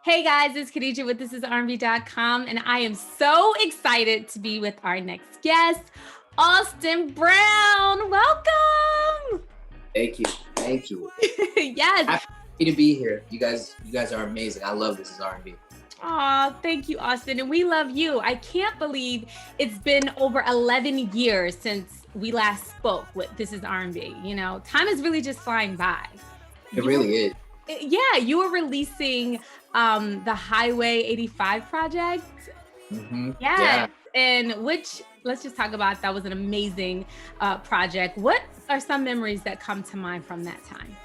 Hey guys, it's Kadeja with ThisIsRnB.com, and I am so excited to be with our next guest, Austin Brown. Welcome. Thank you. Thank you. Yes. Happy to be here. You guys are amazing. I love This Is R&B. Oh, thank you, Austin. And we love you. I can't believe it's been over 11 years since we last spoke with This Is R&B. You know, time is really just flying by. It really is. Yeah, you were releasing the Highway 85 project. Mm-hmm. Yeah. And which, let's just talk about, that was an amazing project. What are some memories that come to mind from that time?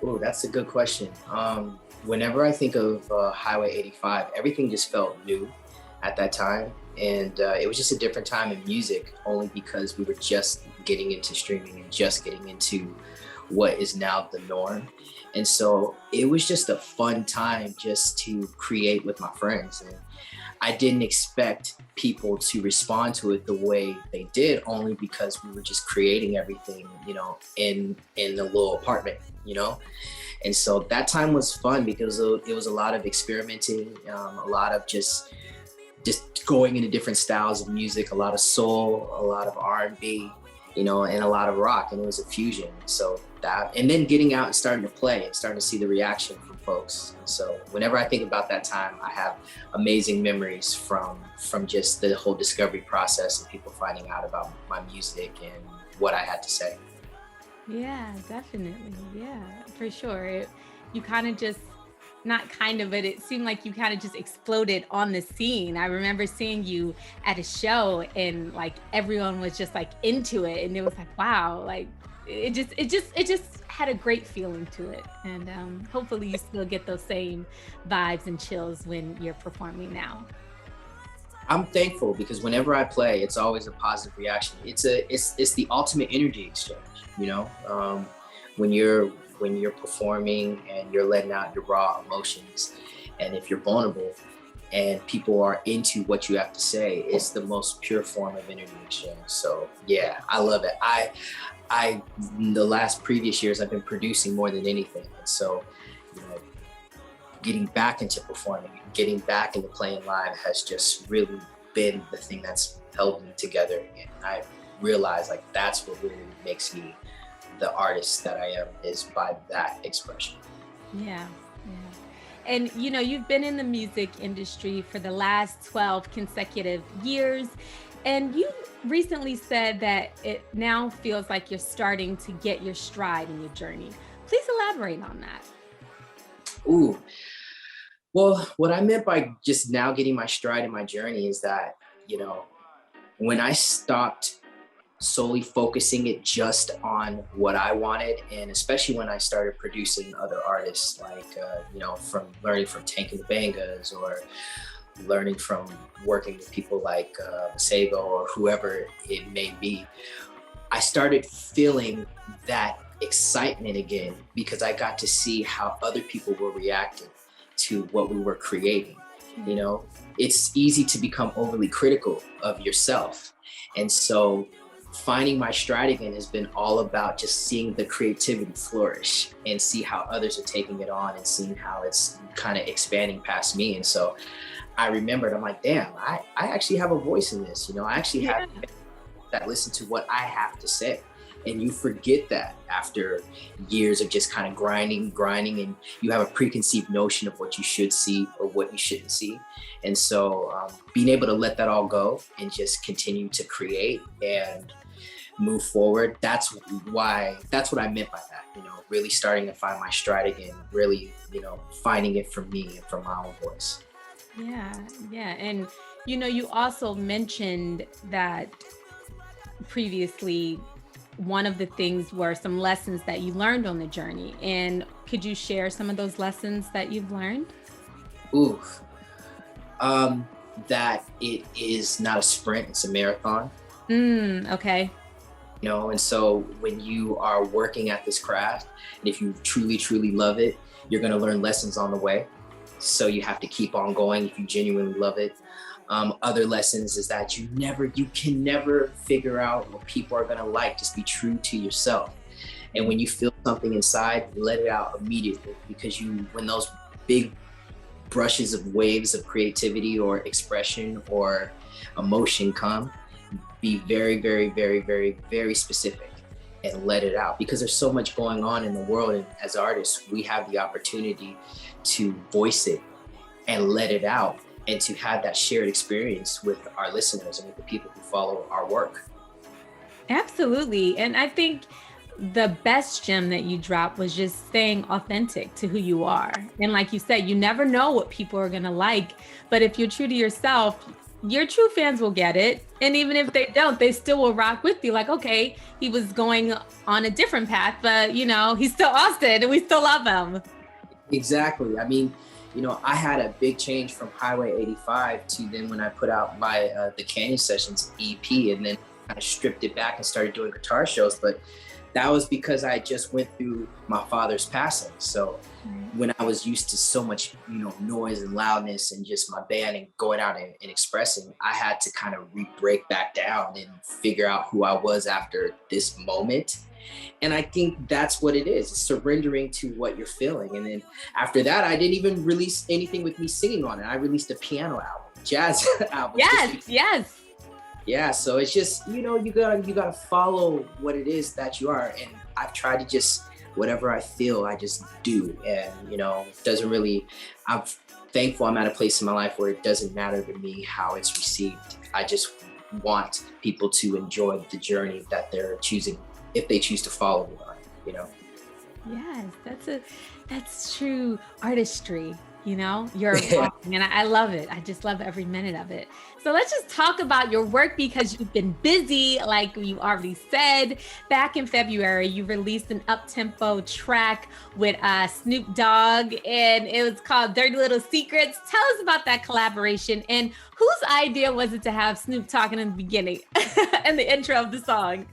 Oh, that's a good question. Whenever I think of Highway 85, everything just felt new at that time. And it was just a different time in music, only because we were just getting into streaming and just getting into what is now the norm. And so it was just a fun time just to create with my friends. And I didn't expect people to respond to it the way they did, only because we were just creating everything, you know, in a little apartment, you know? And so that time was fun because it was a lot of experimenting, a lot of just going into different styles of music, a lot of soul, a lot of R&B, you know, and a lot of rock, and it was a fusion. So that, and then getting out and starting to play and starting to see the reaction from folks. And so whenever I think about that time, I have amazing memories from just the whole discovery process and people finding out about my music and what I had to say. Yeah, definitely. Yeah, for sure. You kind of just, not kind of, but it seemed like you kind of just exploded on the scene. I remember seeing you at a show and like everyone was just like into it, and it was like, wow, like it just had a great feeling to it. And hopefully you still get those same vibes and chills when you're performing now. I'm thankful because whenever I play, it's always a positive reaction. It's the ultimate energy exchange, you know? When you're performing and you're letting out your raw emotions, and if you're vulnerable and people are into what you have to say, it's the most pure form of energy exchange. So yeah, I love it. I the last previous years I've been producing more than anything. And so, you know, getting back into performing, getting back into playing live has just really been the thing that's held me together. And I realize like that's what really makes me the artist that I am, is by that expression. Yeah, yeah. And you know, you've been in the music industry for the last 12 consecutive years, and you recently said that it now feels like you're starting to get your stride in your journey. Please elaborate on that. Ooh, well, what I meant by just now getting my stride in my journey is that, you know, when I stopped solely focusing it just on what I wanted, and especially when I started producing other artists, like, you know, from learning from Tank and the Bangas, or learning from working with people like Masego or whoever it may be, I started feeling that excitement again because I got to see how other people were reacting to what we were creating. You know, it's easy to become overly critical of yourself. And so finding my stride again has been all about just seeing the creativity flourish and see how others are taking it on and seeing how it's kind of expanding past me. And so I remembered, I'm like, damn, I actually have a voice in this. You know, I actually have that listen to what I have to say. And you forget that after years of just kind of grinding, and you have a preconceived notion of what you should see or what you shouldn't see. And so being able to let that all go and just continue to create and move forward, that's what I meant by that, you know, really starting to find my stride again, really, you know, finding it for me and from my own voice. Yeah, yeah. And you know, you also mentioned that previously one of the things were some lessons that you learned on the journey. And could you share some of those lessons that you've learned? Ooh, that it is not a sprint, it's a marathon. Okay. You know, and so when you are working at this craft, and if you truly, truly love it, you're going to learn lessons on the way. So you have to keep on going if you genuinely love it. Other lessons is that you can never figure out what people are going to like. Just be true to yourself. And when you feel something inside, let it out immediately, because when those big brushes of waves of creativity or expression or emotion come, be very, very, very, very, very specific and let it out, because there's so much going on in the world. And as artists, we have the opportunity to voice it and let it out, and to have that shared experience with our listeners and with the people who follow our work. Absolutely. And I think the best gem that you dropped was just staying authentic to who you are. And like you said, you never know what people are going to like, but if you're true to yourself, your true fans will get it. And even if they don't, they still will rock with you. Like, okay, he was going on a different path, but you know, he's still Austin and we still love him. Exactly. I mean, you know, I had a big change from Highway 85 to then when I put out my the Canyon Sessions EP, and then kind of stripped it back and started doing guitar shows. But that was because I just went through my father's passing. So when I was used to so much, you know, noise and loudness and just my band and going out and expressing, I had to kind of break back down and figure out who I was after this moment. And I think that's what it is, surrendering to what you're feeling. And then after that, I didn't even release anything with me singing on it. I released a piano album, jazz album. Yes. Yeah, so it's just, you know, you gotta follow what it is that you are. And I've tried to just, whatever I feel, I just do. And, you know, I'm thankful I'm at a place in my life where it doesn't matter to me how it's received. I just want people to enjoy the journey that they're choosing, if they choose to follow me on, you know? Yes, that's true artistry. You know, you're evolving, and I love it. I just love every minute of it. So let's just talk about your work, because you've been busy, like you already said. Back in February, you released an up-tempo track with Snoop Dogg, and it was called Dirty Little Secrets. Tell us about that collaboration, and whose idea was it to have Snoop talking in the beginning and the intro of the song?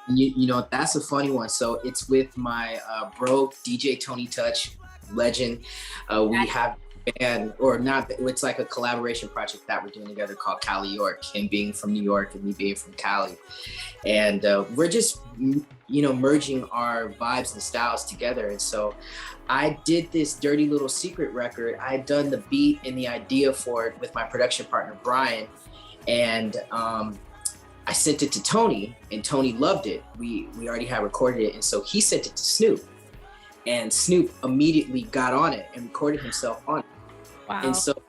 You know, that's a funny one. So it's with my bro, DJ Tony Touch, legend. We have a band, or not, it's like a collaboration project that we're doing together called Cali York, him being from New York and me being from Cali. And we're just, you know, merging our vibes and styles together. And so I did this Dirty Little Secret record. I had done the beat and the idea for it with my production partner, Brian. And I sent it to Tony, and Tony loved it. We already had recorded it. And so he sent it to Snoop. And Snoop immediately got on it and recorded himself on it. Wow. And so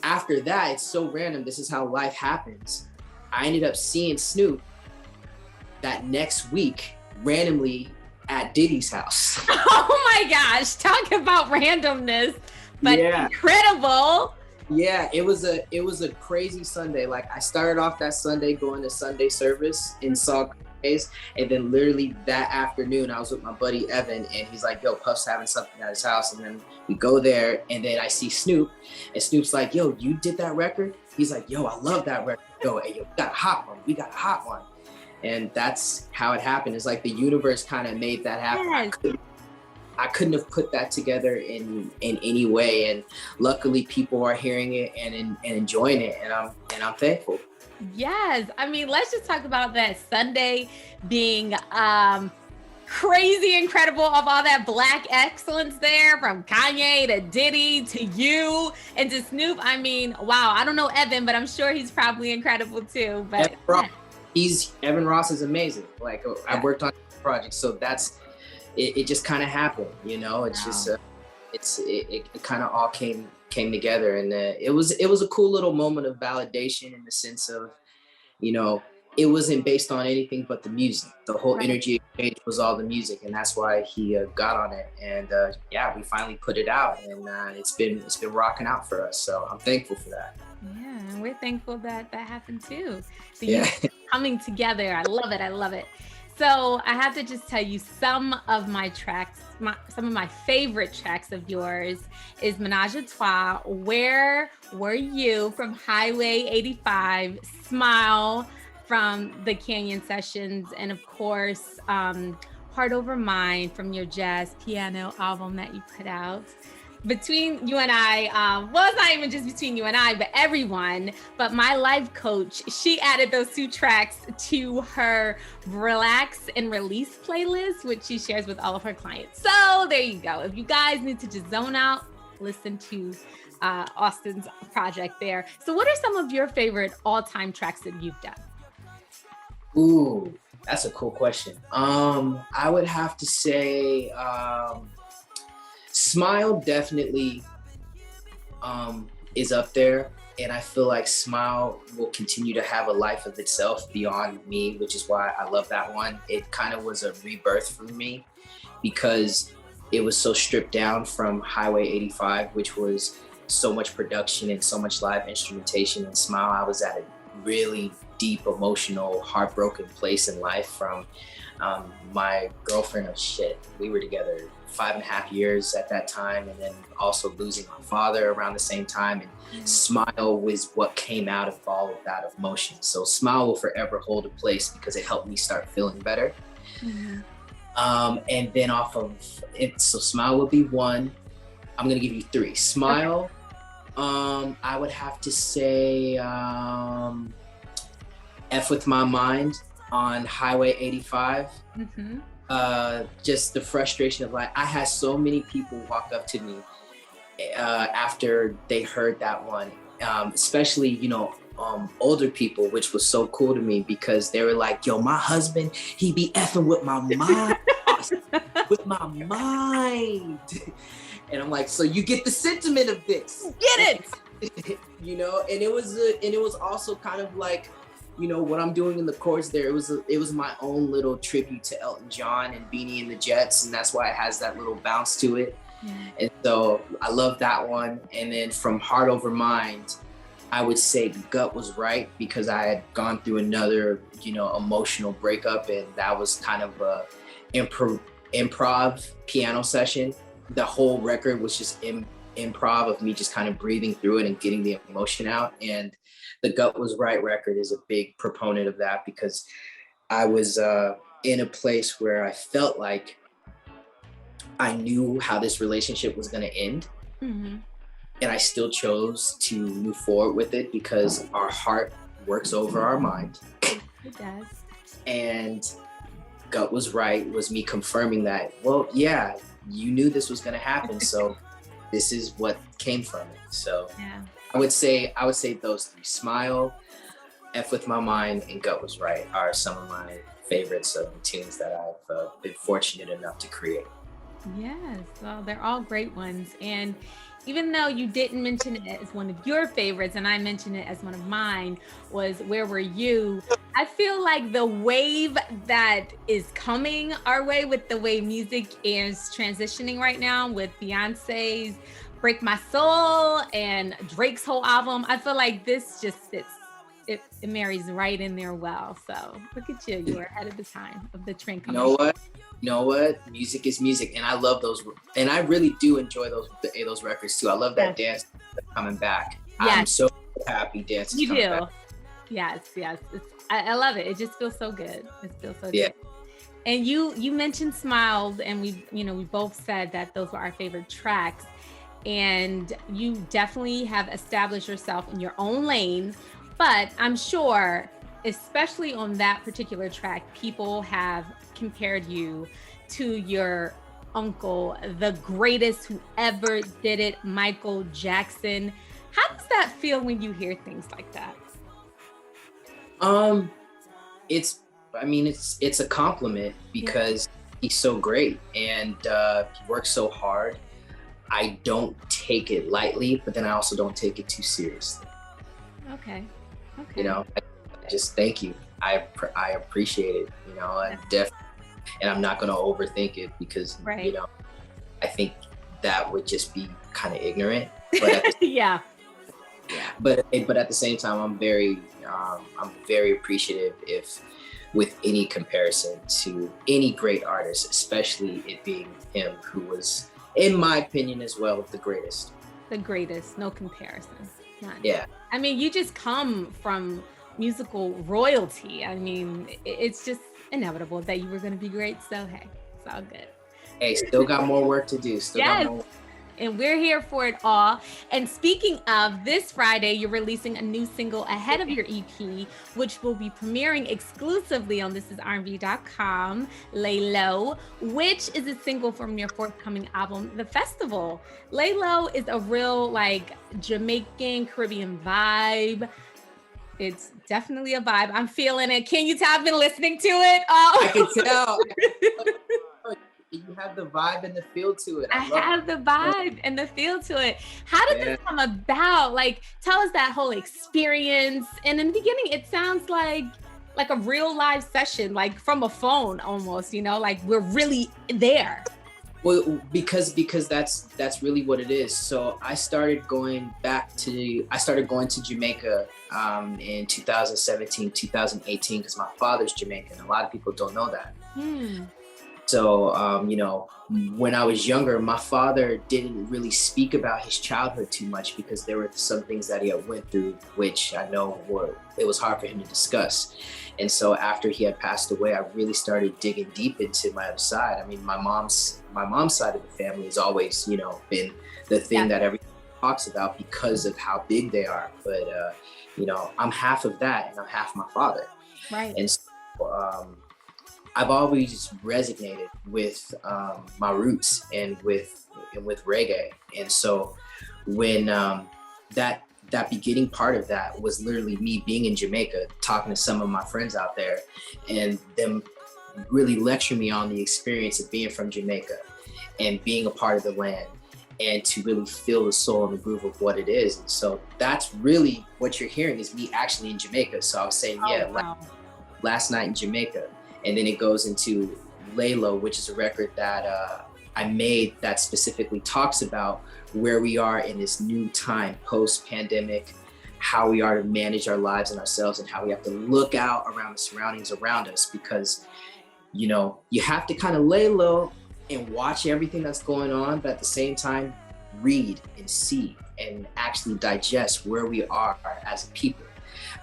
after that, it's so random. This is how life happens. I ended up seeing Snoop that next week randomly at Diddy's house. Oh my gosh, talk about randomness, but incredible. Yeah, it was a crazy Sunday. Like, I started off that Sunday going to Sunday service in Salt Days, and then literally that afternoon I was with my buddy Evan, and he's like, yo, Puff's having something at his house. And then we go there, and then I see Snoop, and Snoop's like, yo, you did that record? He's like, yo, I love that record. Yo, hey, yo, we got a hot one. And that's how it happened. It's like the universe kind of made that happen. Yes. I couldn't have put that together in any way, and luckily people are hearing it and enjoying it, and I'm thankful. Yes, I mean, let's just talk about that Sunday being crazy incredible, of all that Black excellence there, from Kanye to Diddy to you and to Snoop. I mean, wow, I don't know Evan, but I'm sure he's probably incredible too. But Evan Ross is amazing. Like, I worked on projects, so that's. It just kind of happened, you know. It's just it kind of all came together, and it was a cool little moment of validation, in the sense of, you know, it wasn't based on anything but the music. The whole energy exchange was all the music, and that's why he got on it. And we finally put it out, and it's been rocking out for us. So I'm thankful for that. Yeah, and we're thankful that happened too. So you coming together, I love it. I love it. So I have to just tell you, some of my tracks, some of my favorite tracks of yours is Menage a Trois, Where Were You from Highway 85, Smile from the Canyon Sessions, and of course, Heart Over Mind from your jazz piano album that you put out. Between you and I, well, it's not even just between you and I, but everyone, but my life coach, she added those two tracks to her Relax and Release playlist, which she shares with all of her clients. So there you go. If you guys need to just zone out, listen to Austin's project there. So what are some of your favorite all-time tracks that you've done? Ooh, that's a cool question. I would have to say Smile definitely is up there. And I feel like Smile will continue to have a life of itself beyond me, which is why I love that one. It kind of was a rebirth for me because it was so stripped down from Highway 85, which was so much production and so much live instrumentation. And Smile, I was at a really deep, emotional, heartbroken place in life from my girlfriend. Oh shit, we were together 5.5 years at that time, and then also losing my father around the same time. And Smile was what came out of all of that emotion. So Smile will forever hold a place because it helped me start feeling better. Mm-hmm. And then off of it, so Smile will be one. I'm gonna give you three. Smile. Okay. I would have to say F With My Mind on Highway 85. Mm-hmm. Just the frustration of like, I had so many people walk up to me after they heard that one, especially, you know, older people, which was so cool to me because they were like, yo, my husband, he be effing with my mind, with my mind. And I'm like, so you get the sentiment of this. Get it. You know, and it was also kind of like, you know, what I'm doing in the chords there, it was my own little tribute to Elton John and Beanie and the Jets, and that's why it has that little bounce to it. Yeah. And so I love that one. And then from Heart Over Mind, I would say Gut Was Right because I had gone through another, you know, emotional breakup, and that was kind of a improv piano session. The whole record was just improv of me just kind of breathing through it and getting the emotion out. And the Gut Was Right record is a big proponent of that because I was in a place where I felt like I knew how this relationship was going to end. Mm-hmm. And I still chose to move forward with it because our heart works over our mind. It does. And Gut Was Right was me confirming that, well, yeah, you knew this was going to happen. So this is what came from it. So yeah. I would say those three: Smile, F With My Mind, and Gut Was Right are some of my favorites of the tunes that I've been fortunate enough to create. Yes, well, they're all great ones. And even though you didn't mention it as one of your favorites, and I mentioned it as one of mine, was Where Were You? I feel like the wave that is coming our way with the way music is transitioning right now with Beyonce's Break My Soul and Drake's whole album, I feel like this just fits. It marries right in there well. So look at you. You're ahead of the time of the trend coming. You know what? Music is music, and I love those. And I really do enjoy those records too. I love that dance coming back. Yes. I'm so happy dancing. You do. Back. Yes. I love it. It just feels so good. It feels so good. And you mentioned Smiled, and we both said that those were our favorite tracks. And you definitely have established yourself in your own lane. But I'm sure, especially on that particular track, people have compared you to your uncle, the greatest who ever did it, Michael Jackson. How does that feel when you hear things like that? It's a compliment because he's so great and he works so hard. I don't take it lightly, but then I also don't take it too seriously. Okay. You know, I just thank you. I appreciate it, you know, and I'm not going to overthink it because, you know, I think that would just be kind of ignorant. But but at the same time, I'm very appreciative with any comparison to any great artist, especially it being him who was, in my opinion as well, the greatest. The greatest, no comparison. None. Yeah. I mean, you just come from musical royalty. I mean, it's just inevitable that you were going to be great. So, hey, it's all good. Hey, still got more work to do. and we're here for it all. And speaking of, this Friday, you're releasing a new single ahead of your EP, which will be premiering exclusively on ThisIsRnB.com, Lay Low, which is a single from your forthcoming album, The Festival. Lay Low is a real like Jamaican Caribbean vibe. It's definitely a vibe. I'm feeling it. Can you tell I've been listening to it? Oh. I can tell. You have the vibe and the feel to it. I have the vibe and the feel to it. How did this come about? Like, tell us that whole experience. And in the beginning, it sounds like a real live session, like from a phone almost, you know, like we're really there. Well, because that's really what it is. So I started going to Jamaica in 2017, 2018, because my father's Jamaican. A lot of people don't know that. So, you know, when I was younger, my father didn't really speak about his childhood too much because there were some things that he had went through, which I know it was hard for him to discuss. And so after he had passed away, I really started digging deep into my other side. I mean, my mom's side of the family has always, you know, been the thing that everyone talks about because of how big they are. But, you know, I'm half of that and I'm half my father. Right. And so, I've always resonated with my roots and with reggae. And so when that beginning part of that was literally me being in Jamaica, talking to some of my friends out there and them really lecturing me on the experience of being from Jamaica and being a part of the land and to really feel the soul and the groove of what it is. And so that's really what you're hearing is me actually in Jamaica. So I was saying, last night in Jamaica. And then it goes into Lay Low, which is a record that I made that specifically talks about where we are in this new time, post-pandemic, how we are to manage our lives and ourselves and how we have to look out around the surroundings around us because, you know, you have to kind of lay low and watch everything that's going on, but at the same time, read and see and actually digest where we are as a people,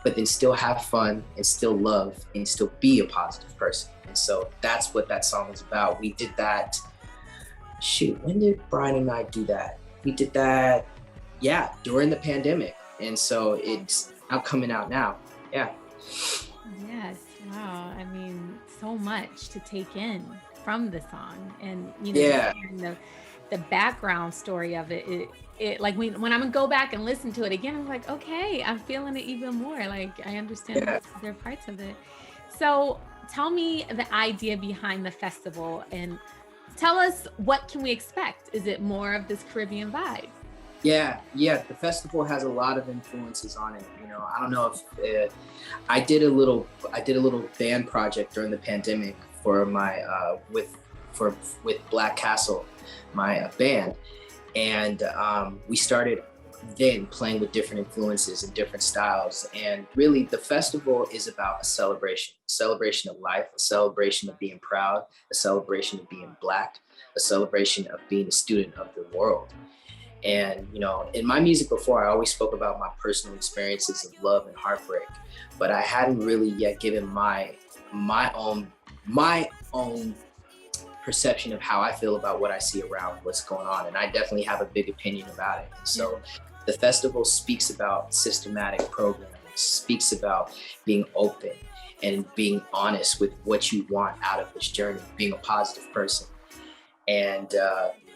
but then still have fun and still love and still be a positive person. And so that's what that song is about. We did that, when did Brian and I do that? We did that, during the pandemic. And so it's now coming out now, Yes, wow. I mean, so much to take in from the song. And, you know, hearing the background story of it, it like when I'm gonna go back and listen to it again, I'm like, okay, I'm feeling it even more. Like I understand other parts of it. So tell me the idea behind the festival and tell us what can we expect? Is it more of this Caribbean vibe? Yeah. The festival has a lot of influences on it. You know, I don't know if I did a little band project during the pandemic for my with Black Castle, my band. And we started then playing with different influences and different styles. And really the festival is about a celebration of life, a celebration of being proud, a celebration of being Black, a celebration of being a student of the world. And, you know, in my music before, I always spoke about my personal experiences of love and heartbreak, but I hadn't really yet given my own perception of how I feel about what I see around what's going on. And I definitely have a big opinion about it. And so the festival speaks about systematic programming, speaks about being open and being honest with what you want out of this journey, being a positive person and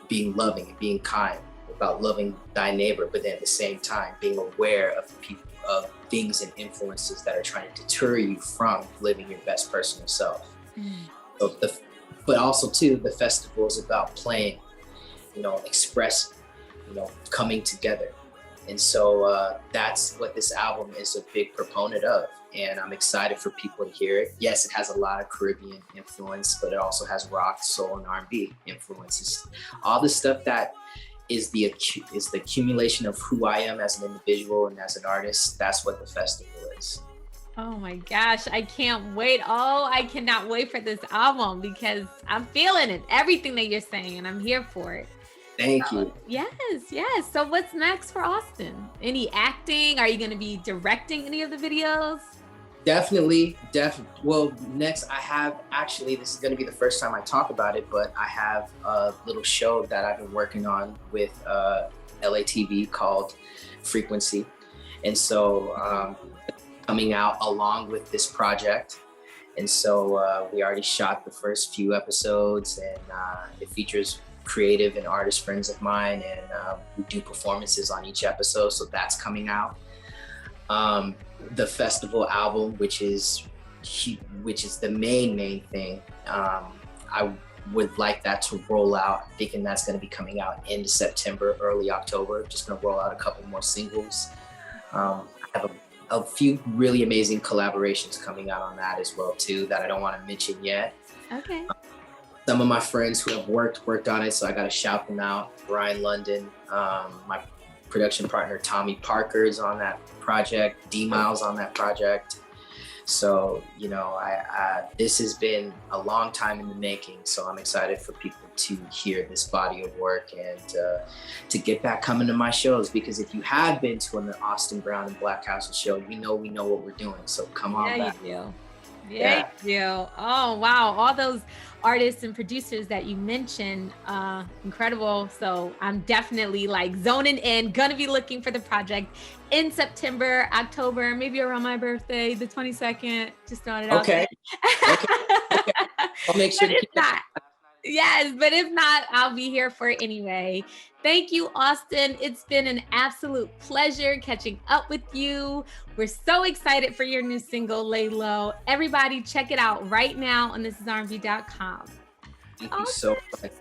being loving and being kind, about loving thy neighbor, but then at the same time, being aware of people, of things and influences that are trying to deter you from living your best personal self. So but also too, the festival is about playing, you know, expressing, you know, coming together. And so that's what this album is a big proponent of. And I'm excited for people to hear it. Yes, it has a lot of Caribbean influence, but it also has rock, soul, and R&B influences. All the stuff that is the accumulation of who I am as an individual and as an artist. That's what the festival is. Oh my gosh, I can't wait. Oh, I cannot wait for this album because I'm feeling it, everything that you're saying, and I'm here for it. Thank you. Yes. So what's next for Austin? Any acting? Are you going to be directing any of the videos? Definitely. Well, next I have, actually, this is going to be the first time I talk about it, but I have a little show that I've been working on with LATV called Frequency. And so coming out along with this project. And so we already shot the first few episodes, and it features creative and artist friends of mine, and we do performances on each episode. So that's coming out. The festival album, which is the main thing. I would like that to roll out. I'm thinking that's going to be coming out end of September, early October. Just going to roll out a couple more singles. I have a few really amazing collaborations coming out on that as well too, that I don't want to mention yet. Okay. Some of my friends who have worked on it, so I got to shout them out. Brian London, my production partner Tommy Parker is on that project. D Miles on that project. So, you know, this has been a long time in the making. So I'm excited for people to hear this body of work and to get back coming to my shows. Because if you have been to an Austin Brown and Black Castle show, we know what we're doing. So come on back. You do. Yeah, you do. Oh, wow. All those artists and producers that you mentioned, incredible. So I'm definitely like zoning in, gonna be looking for the project in September, October, maybe around my birthday, the 22nd. Just throwing it out there. Okay. I'll make sure to keep that. Yes, but if not, I'll be here for it anyway. Thank you, Austin. It's been an absolute pleasure catching up with you. We're so excited for your new single, Lay Low. Everybody check it out right now on ThisIsRnB.com. Thank you so much.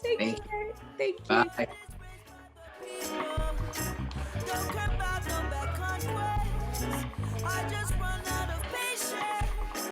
Take care. Thank you. Bye. Don't care about no back conquest. I just